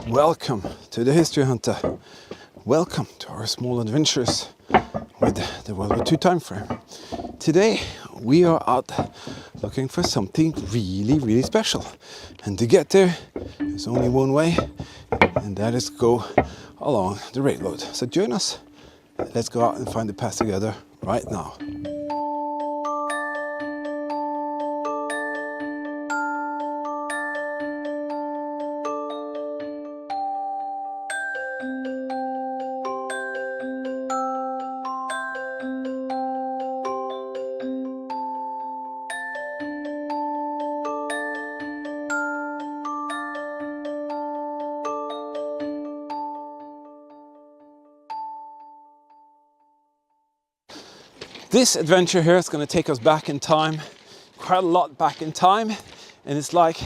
Welcome to the History Hunter. Welcome to our small adventures with the World War II time frame. Today we are out looking for something really special. And to get there, there's only one way, and that is go along the railroad. So join us. Let's go out and find the path together right now. This adventure here is going to take us back in time, quite a lot back in time, and it's like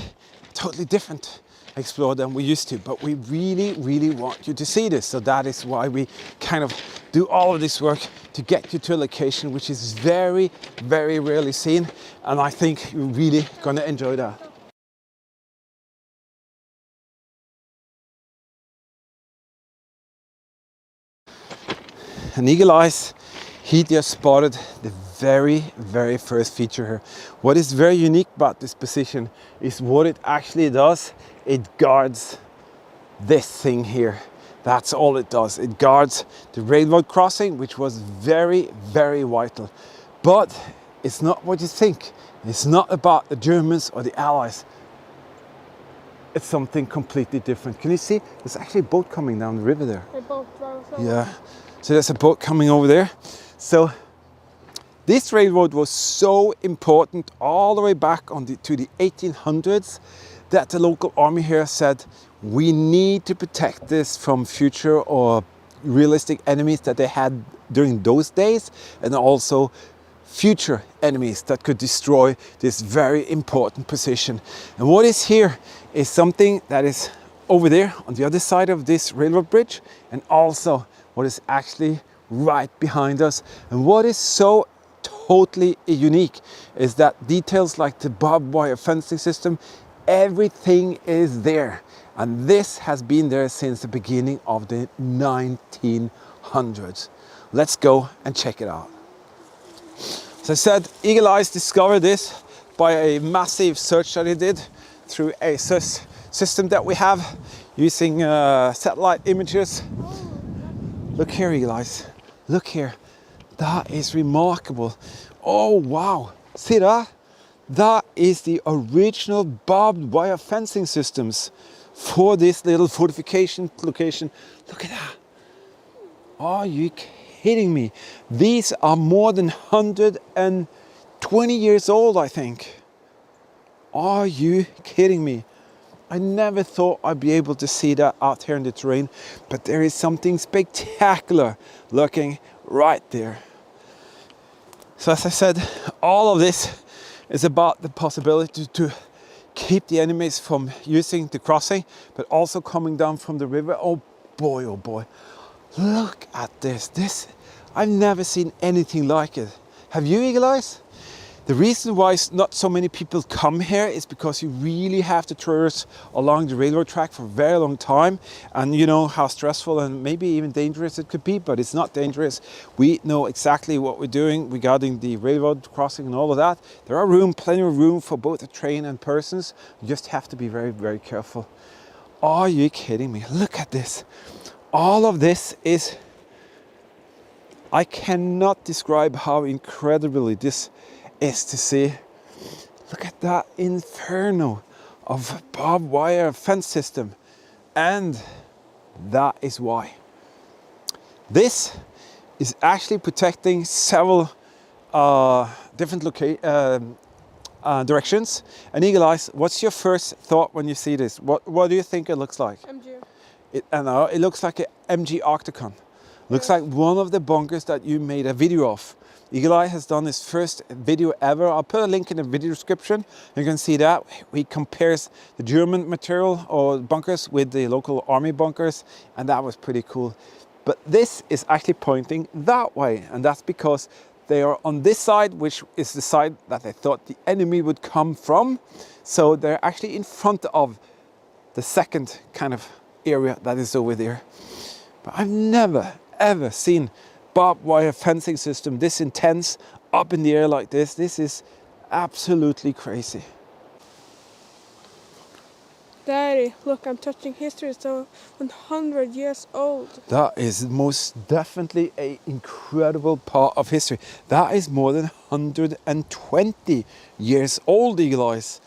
totally different explore than we used to, but we really want you to see this. So that is why we kind of do all of this work to get you to a location which is very rarely seen, and I think you're really going to enjoy that. And Eagle Eyes, he just spotted the very first feature here. What is very unique about this position is what it actually does. It guards this thing here. That's all it does. It guards the railroad crossing, which was very vital. But it's not what you think. It's not about the Germans or the Allies. It's something completely different. Can you see? There's actually a boat coming down the river there. A boat there. Yeah. So there's a boat coming over there. So this railroad was so important all the way back to the 1800s that the local army here said, we need to protect this from future or realistic enemies that they had during those days, and also future enemies that could destroy this very important position. And what is here is something that is over there on the other side of this railroad bridge, and also what is actually right behind us. And what is so totally unique is that details like the barbed wire fencing system, everything is there. And this has been there since the beginning of the 1900s. Let's go and check it out. As I said, Eagle Eyes discovered this by a massive search that he did through a system that we have using satellite images. Look here, Eagle Eyes. Look here. That is remarkable. Oh, wow. See that? That is the original barbed wire fencing systems for this little fortification location. Look at that. Are you kidding me? These are more than 120 years old, I think. Are you kidding me? I never thought I'd be able to see that out here in the terrain, but there is something spectacular looking right there. So as I said, all of this is about the possibility to keep the enemies from using the crossing, but also coming down from the river. Oh boy, look at this. I've never seen anything like it. Have you, Eagle Eyes? The reason why not so many people come here is because you really have to traverse along the railroad track for a very long time, and you know how stressful and maybe even dangerous it could be, but it's not dangerous. We know exactly what we're doing regarding the railroad crossing and all of that. There are plenty of room for both the train and persons. You just have to be very careful. Are you kidding me? Look at this. All of this is, I cannot describe how incredibly this is to see. Look at that inferno of barbed wire fence system, and that is why. This is actually protecting several different directions. And Eagle Eyes, what's your first thought when you see this? What do you think it looks like? MG. It looks like an MG Octagon. Looks like one of the bunkers that you made a video of. Eagle Eye has done his first video ever. I'll put a link in the video description. You can see that. He compares the German material or bunkers with the local army bunkers, and that was pretty cool. But this is actually pointing that way, and that's because they are on this side, which is the side that they thought the enemy would come from. So they're actually in front of the second kind of area that is over there. But I've never, ever seen barbed wire fencing system this intense up in the air like this. This is absolutely crazy. Daddy, look, I'm touching history. It's 100 years old. That is most definitely an incredible part of history. That is more than 120 years old, eagle eyes.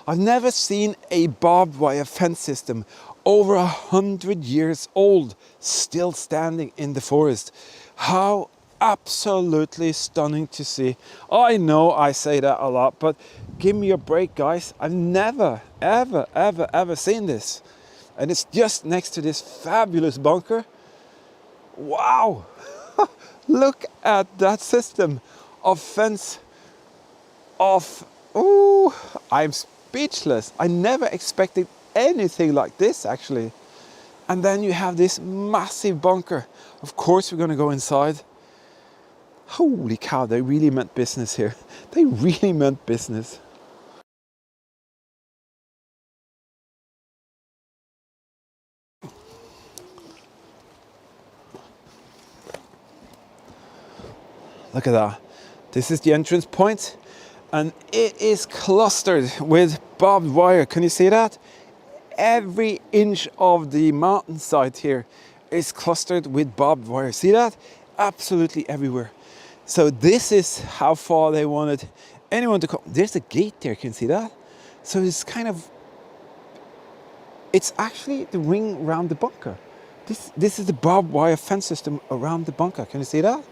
I've never seen a barbed wire fence system over 100 years old, still standing in the forest. How absolutely stunning to see. I know I say that a lot, but give me a break, guys. I've never, ever seen this. And it's just next to this fabulous bunker. Wow! Look at that system of fence of, ooh, I'm speechless. I never expected anything like this, actually. And then you have this massive bunker. Of course, we're gonna go inside. Holy cow, they really meant business here. They really meant business. Look at that. This is the entrance point, and it is clustered with barbed wire. Can you see that? Every inch of the mountainside here is clustered with barbed wire. See that? Absolutely everywhere. So this is how far they wanted anyone to come. There's a gate there, can you see that? So it's kind of, it's actually the ring around the bunker. This is the barbed wire fence system around the bunker. Can you see that?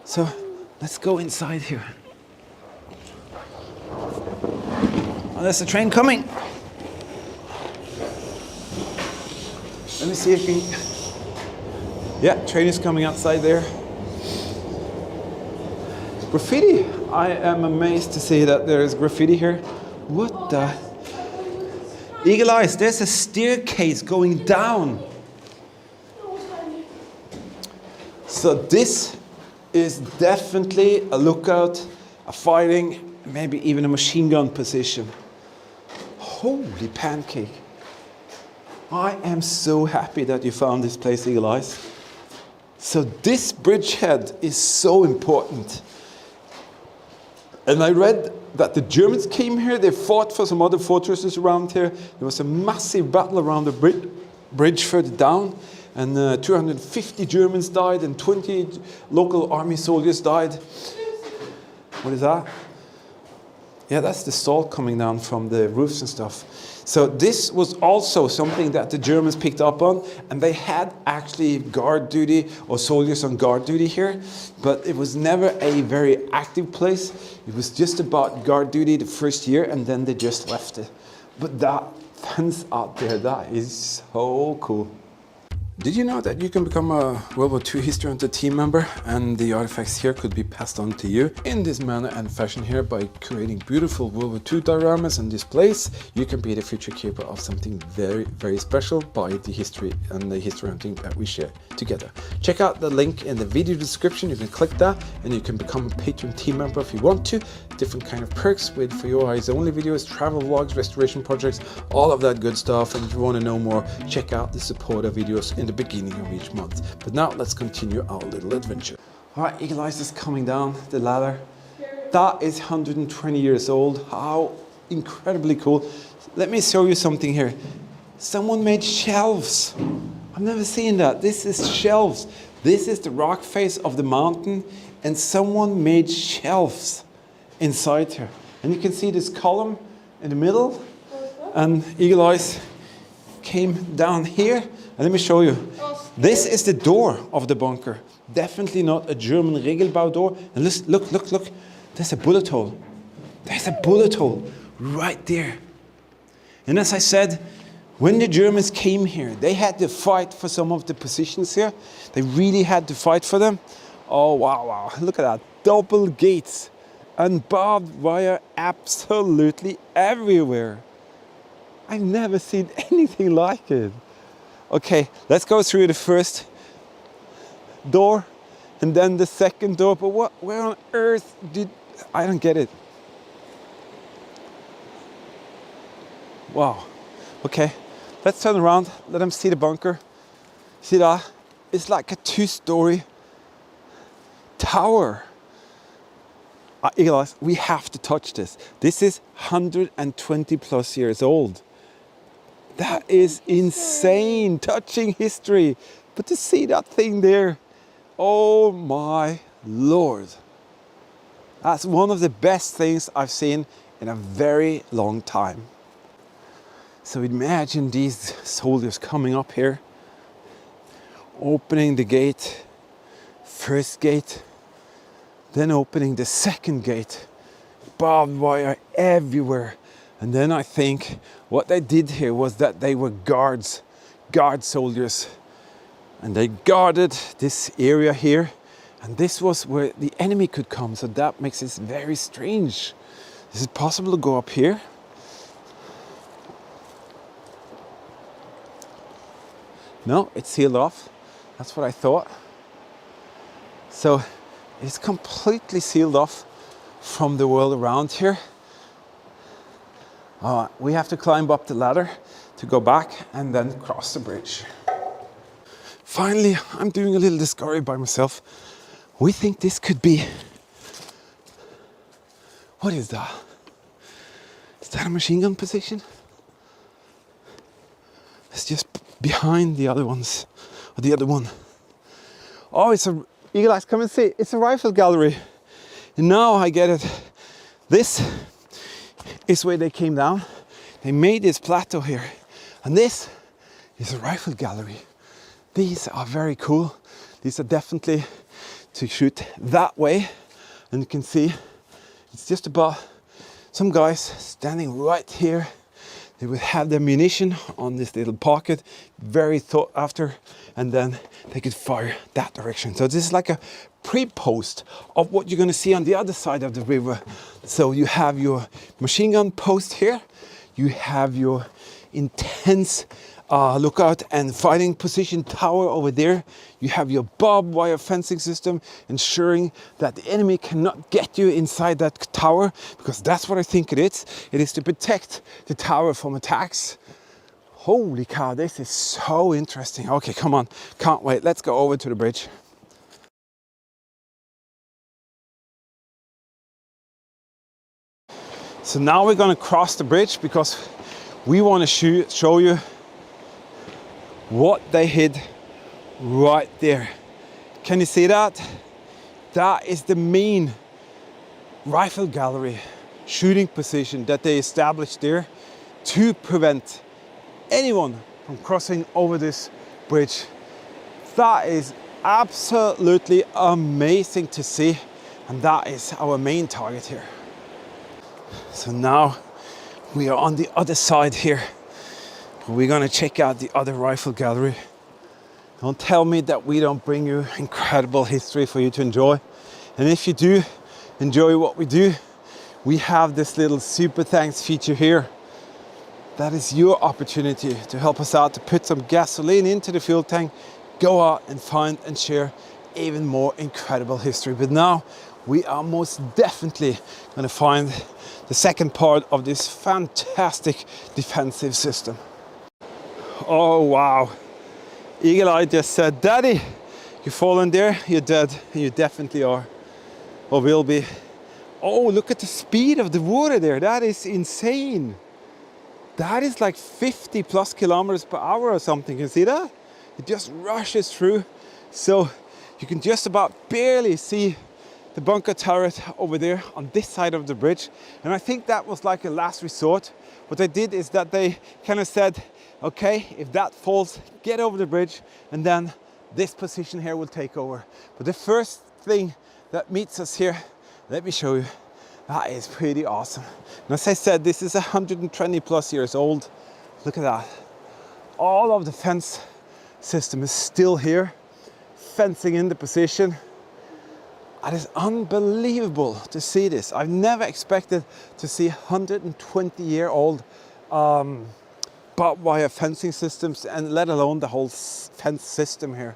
So let's go inside here. Oh, there's a train coming. Let me see if we can... Yeah, train is coming outside there. Graffiti. I am amazed to see that there is graffiti here. What the... Eagle eyes, there's a staircase going down. So this is definitely a lookout, a fighting, maybe even a machine gun position. Holy pancake. I am so happy that you found this place, Eagle Eyes. So this bridgehead is so important. And I read that the Germans came here, they fought for some other fortresses around here. There was a massive battle around the bridge further down. And 250 Germans died and 20 local army soldiers died. What is that? Yeah, that's the salt coming down from the roofs and stuff. So this was also something that the Germans picked up on, and they had actually guard duty or soldiers on guard duty here, but it was never a very active place. It was just about guard duty the first year, and then they just left it. But that fence out there, that is so cool. Did you know that you can become a World War II History Hunter team member, and the artifacts here could be passed on to you in this manner and fashion here by creating beautiful World War II dioramas and displays? You can be the future keeper of something very, very special by the history and the history hunting that we share together. Check out the link in the video description. You can click that and you can become a Patreon team member if you want to. Different kind of perks with for your eyes only videos, travel vlogs, restoration projects, all of that good stuff. And if you want to know more, check out the supporter videos in the beginning of each month. But now let's continue our little adventure. All right, Eagle Eyes is coming down the ladder. That is 120 years old. How incredibly cool. Let me show you something here. Someone made shelves. I've never seen that. This is shelves. This is the rock face of the mountain, and someone made shelves inside here. And you can see this column in the middle, and Eagle Eyes came down here. And let me show you. This is the door of the bunker. Definitely not a German Regelbau door. And look. There's a bullet hole. There's a bullet hole right there. And as I said, when the Germans came here, they had to fight for some of the positions here. They really had to fight for them. Oh, wow. Look at that. Double gates and barbed wire absolutely everywhere. I've never seen anything like it. Okay, let's go through the first door and then the second door. But where on earth I don't get it. Wow. Okay, Let's turn around, let them see the bunker. See that? It's like a 2-story tower. Eagle Eyes, we have to touch this. This is 120 plus years old. That is insane, touching history. But to see that thing there, oh my Lord. That's one of the best things I've seen in a very long time. So imagine these soldiers coming up here, opening the gate, first gate, then opening the second gate, barbed wire everywhere. And then I think what they did here was that they were guard soldiers, and they guarded this area here, and this was where the enemy could come. So that makes it very strange. Is it possible to go up here? No, it's sealed off. That's what I thought. So it's completely sealed off from the world around here. We have to climb up the ladder to go back and then cross the bridge. Finally, I'm doing a little discovery by myself. We think this could be... What is that? Is that a machine gun position? It's just behind the other ones, or the other one. Oh, it's a... Eagle Eyes, come and see. It's a rifle gallery. And now I get it. This is where they came down. They made this plateau here. And this is a rifle gallery. These are very cool. These are definitely to shoot that way. And you can see it's just about some guys standing right here. They would have their munition on this little pocket, very thought after, and then they could fire that direction. So this is like a pre-post of what you're going to see on the other side of the river. So you have your machine gun post here, you have your intense lookout and fighting position tower over there. You have your barbed wire fencing system, ensuring that the enemy cannot get you inside that tower, because that's what I think it is. It is to protect the tower from attacks. Holy cow, this is so interesting. Okay, come on, can't wait. Let's go over to the bridge. So now we're going to cross the bridge because we want to show you what they hid right there. Can you see that? That is the main rifle gallery shooting position that they established there to prevent anyone from crossing over this bridge. That is absolutely amazing to see, and that is our main target here. So now we are on the other side here. We're going to check out the other rifle gallery. Don't tell me that we don't bring you incredible history for you to enjoy. And if you do enjoy what we do, we have this little super thanks feature here. That is your opportunity to help us out, to put some gasoline into the fuel tank, go out and find and share even more incredible history. But now we are most definitely going to find the second part of this fantastic defensive system. Oh wow, Eagle Eye just said, "Daddy, you've fallen there, you're dead." And you definitely are, or will be. Oh, look at the speed of the water there. That is insane. That is like 50 plus kilometers per hour or something. You see that? It just rushes through. So you can just about barely see the bunker turret over there on this side of the bridge. And I think that was like a last resort. What they did is that they kind of said, okay, if that falls, get over the bridge, and then this position here will take over. But the first thing that meets us here, let me show you. That is pretty awesome. And as I said, this is 120 plus years old. Look at that. All of the fence system is still here, fencing in the position. It is unbelievable to see this. I've never expected to see 120-year-old barbed wire fencing systems, and let alone the whole fence system here.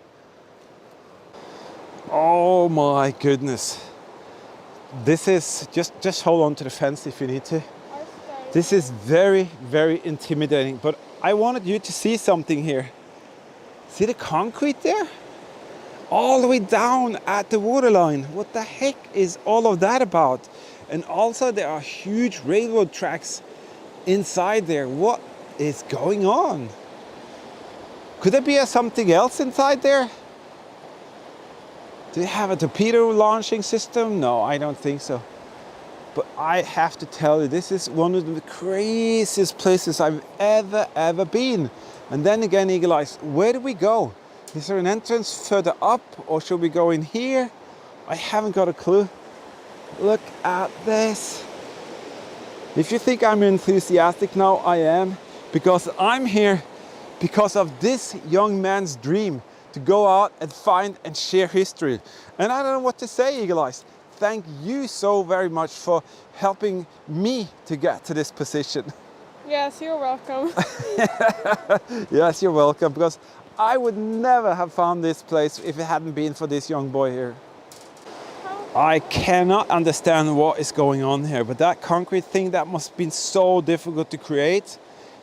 Oh my goodness. This is, just hold on to the fence if you need to. This is very, very intimidating, but I wanted you to see something here. See the concrete there? All the way down at the waterline. What the heck is all of that about? And also there are huge railroad tracks inside there. What is going on? Could there be something else inside there? Do they have a torpedo launching system? No, I don't think so. But I have to tell you, this is one of the craziest places I've ever been. And then again, Eagle Eyes, where do we go? Is there an entrance further up, or should we go in here? I haven't got a clue. Look at this. If you think I'm enthusiastic now, I am, because I'm here because of this young man's dream to go out and find and share history. And I don't know what to say, Eagle Eyes. Thank you so very much for helping me to get to this position. Yes, you're welcome. Yes, you're welcome, because I would never have found this place if it hadn't been for this young boy here. I cannot understand what is going on here, but that concrete thing, that must have been so difficult to create.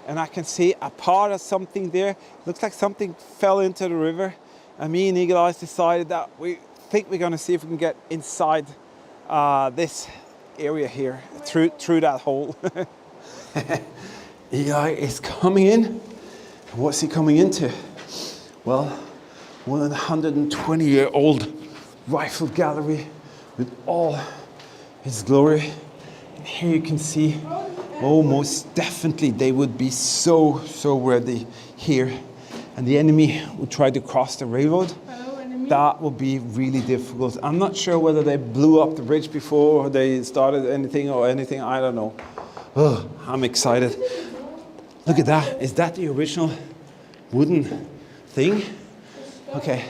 And I can see a part of something there. Looks like something fell into the river. And me and Eagle Eyes decided that we think we're going to see if we can get inside this area here through that hole. Eagle Eye is coming in. What's he coming into? Well, 120-year-old rifle gallery with all its glory. And here you can see, oh, most definitely they would be so ready here. And the enemy would try to cross the railroad. That would be really difficult. I'm not sure whether they blew up the bridge before or they started anything, I don't know. Oh, I'm excited. Look at that. Is that the original wooden thing? Okay.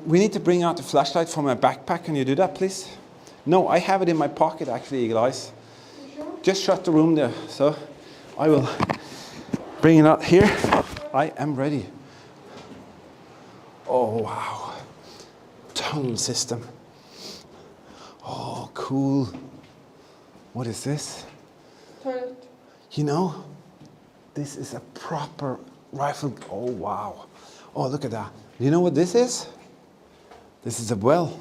We need to bring out the flashlight from my backpack. Can you do that, please? No, I have it in my pocket, actually, Eagle Eyes. Just shut the room there. So I will bring it out here. I am ready. Oh, wow. Tunnel system. Oh, cool. What is this? Toilet. You know, this is a proper rifle. Oh, wow. Oh, look at that. You know what this is? This is a well.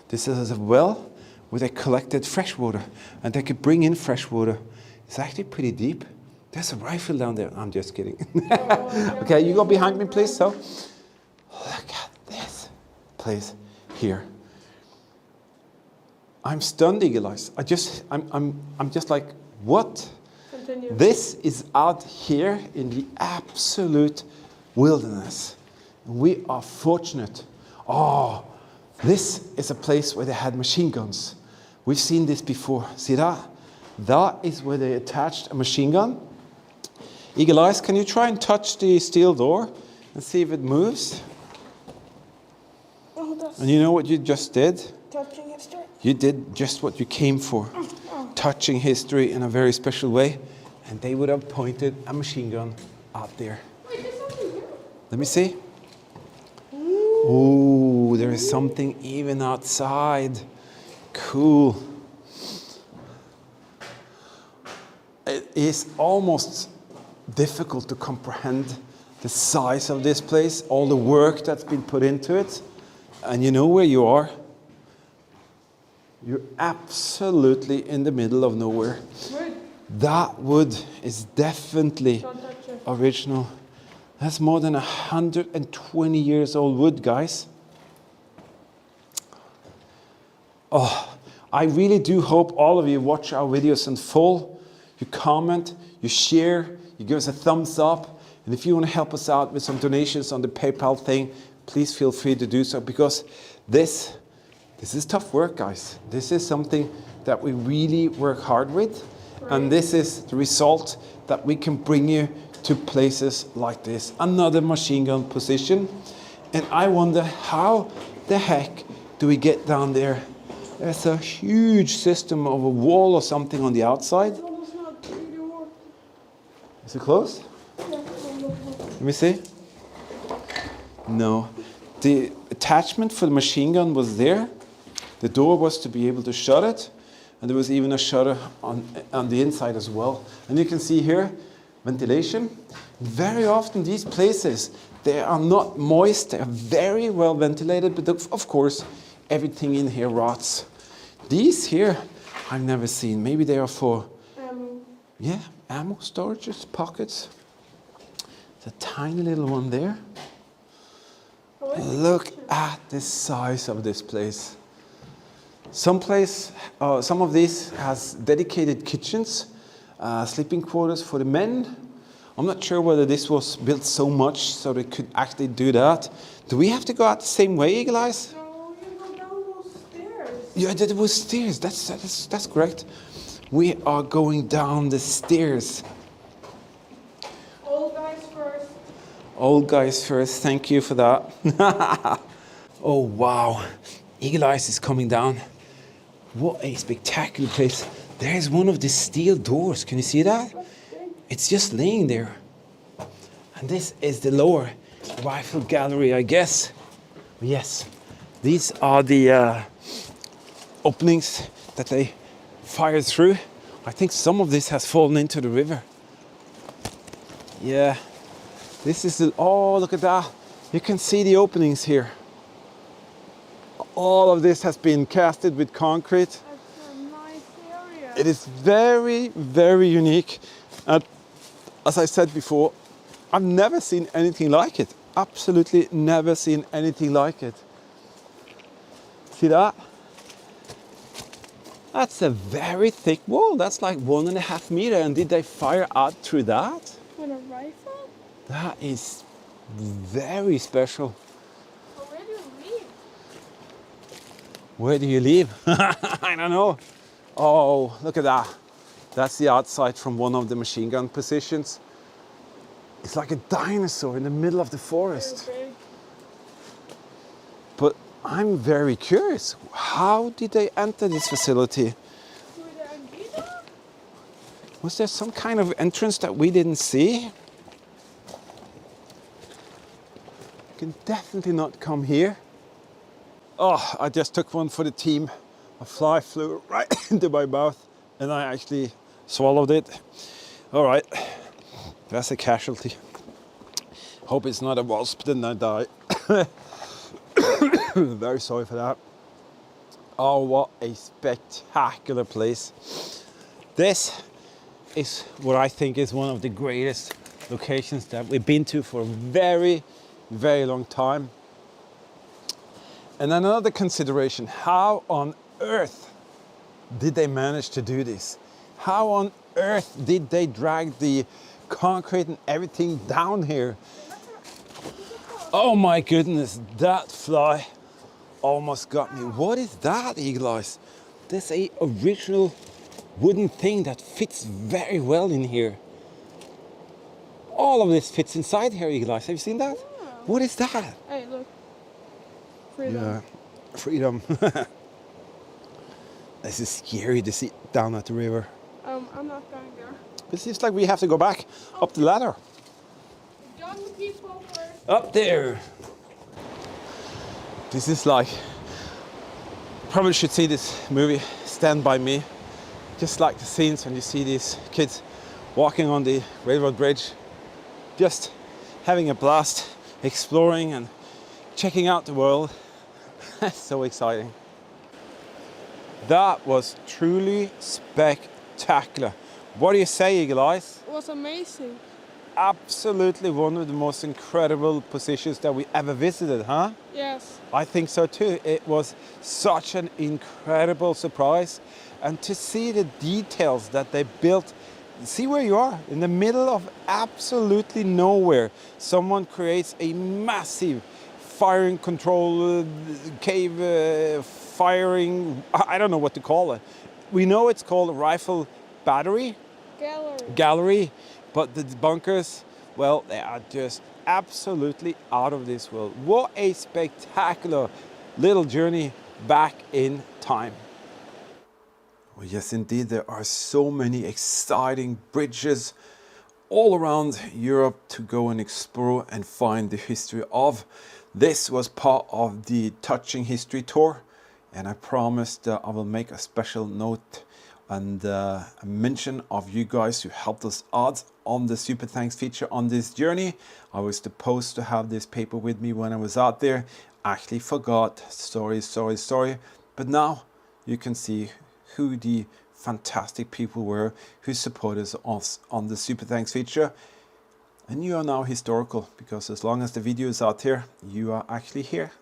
This is a well where they collected fresh water, and they could bring in fresh water. It's actually pretty deep. There's a rifle down there. I'm just kidding. Okay, you go behind me, please. So, look at this place here. I'm stunned, Eagle Eyes. I'm just like, what? Continue. This is out here in the absolute wilderness. We are fortunate. Oh, this is a place where they had machine guns. We've seen this before. See that? That is where they attached a machine gun. Eagle Eyes, can you try and touch the steel door and see if it moves? Oh, that's And you know what you just did? touching history. You did just what you came for. Touching history in a very special way. And they would have pointed a machine gun out there. Wait, there's something here. Let me see. Oh, there is something even outside. Cool. It is almost difficult to comprehend the size of this place, all the work that's been put into it. And you know where you are? You're absolutely in the middle of nowhere. Wood. That wood is definitely Don't touch it. original. That's more than 120 years old wood, guys. Oh, I really do hope all of you watch our videos in full. You comment, you share, you give us a thumbs up. And if you want to help us out with some donations on the PayPal thing, please feel free to do so, because this is tough work, guys. This is something that we really work hard with. And this is the result that we can bring you to places like this. Another machine gun position. And I wonder, how the heck do we get down there? There's a huge system of a wall or something on the outside. It's almost not really warm. Is it closed? Yeah, it's almost warm. Let me see. No. The attachment for the machine gun was there. The door was to be able to shut it. And there was even a shutter on the inside as well. And you can see here, ventilation. Very often these places, they are not moist, they are very well ventilated, but of course, everything in here rots. These here, I've never seen. Maybe they are for, yeah, ammo storages, pockets. There's a tiny little one there. Look at the size of this place. Some of these has dedicated kitchens, sleeping quarters for the men. I'm not sure whether this was built so much so they could actually do that. Do we have to go out the same way, Eagle Eyes? No, you go down those stairs. Yeah, there was stairs. That's correct. We are going down the stairs. Old guys first. Old guys first. Thank you for that. Oh wow, Eagle Eyes is coming down. What a spectacular place. There's one of the steel doors. Can you see that? It's just laying there. And this is the lower rifle gallery, I guess. Yes, these are the openings that they fired through. I think some of this has fallen into the river. Yeah, this is the, oh, look at that. You can see the openings here. All of this has been casted with concrete. That's a nice area. It is very, very unique. And as I said before, I've never seen anything like it. Absolutely never seen anything like it. See that? That's a very thick wall. That's like 1.5 meters. And did they fire out through that? With a rifle? That is very special. Where do you leave? Where do you leave? I don't know. Oh, look at that. That's the outside from one of the machine gun positions. It's like a dinosaur in the middle of the forest. Very big. But I'm very curious. How did they enter this facility? With a guitar? Was there some kind of entrance that we didn't see? You can definitely not come here. Oh, I just took one for the team. A fly flew right into my mouth and I actually swallowed it. All right, that's a casualty. Hope it's not a wasp, then I die. Very sorry for that. Oh, what a spectacular place. This is what I think is one of the greatest locations that we've been to for a very, very long time. And another consideration, how on earth did they manage to do this? How on earth did they drag the concrete and everything down here? Oh my goodness, that fly almost got me. What is that, Eagle Eyes? There's a original wooden thing that fits very well in here. All of this fits inside here, Eagle Eyes. Have you seen that? Yeah. What is that? Hey, look. Freedom. Yeah, freedom. This is scary to see down at the river. I'm not going there. It seems like we have to go back up the ladder. Young people first. Up there. This is like, probably should see this movie, Stand By Me. Just like the scenes when you see these kids walking on the railroad bridge, just having a blast, exploring and checking out the world. That's so exciting. That was truly spectacular. What do you say, Eagle Eyes? It was amazing. Absolutely one of the most incredible positions that we ever visited, huh? Yes. I think so too. It was such an incredible surprise. And to see the details that they built, see where you are, in the middle of absolutely nowhere. Someone creates a massive firing control cave firing, I don't know what to call it. We know it's called a rifle battery. Gallery. But the bunkers, well, they are just absolutely out of this world. What a spectacular little journey back in time. Well, yes, indeed, there are so many exciting bridges all around Europe to go and explore and find the history of. This was part of the Touching History tour, and I promised I will make a special note and a mention of you guys who helped us out on the super thanks feature on this journey. I was supposed to have this paper with me when I was out there. Actually forgot. Sorry. But now you can see who the fantastic people were who supported us on the super thanks feature. And you are now historical, because as long as the video is out here, you are actually here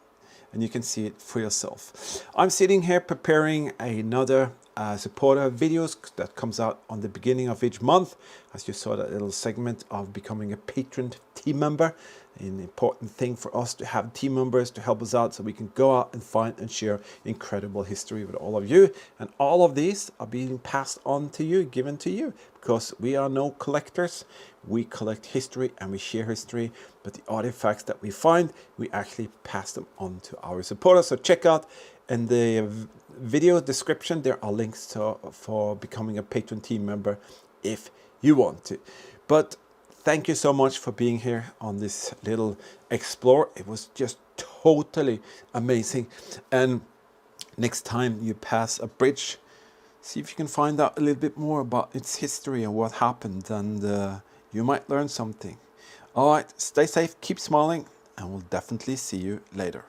and you can see it for yourself. I'm sitting here preparing another supporter videos that comes out on the beginning of each month. As you saw, that little segment of becoming a patron team member, an important thing for us to have team members to help us out so we can go out and find and share incredible history with all of you. And all of these are being passed on to you, given to you, because we are no collectors. We collect history and we share history, but the artifacts that we find, we actually pass them on to our supporters. So check out in the video description, there are links for becoming a patron team member if you want to. But thank you so much for being here on this little explore. It was just totally amazing. And next time you pass a bridge, see if you can find out a little bit more about its history and what happened, and you might learn something. All right, stay safe, keep smiling, and we'll definitely see you later.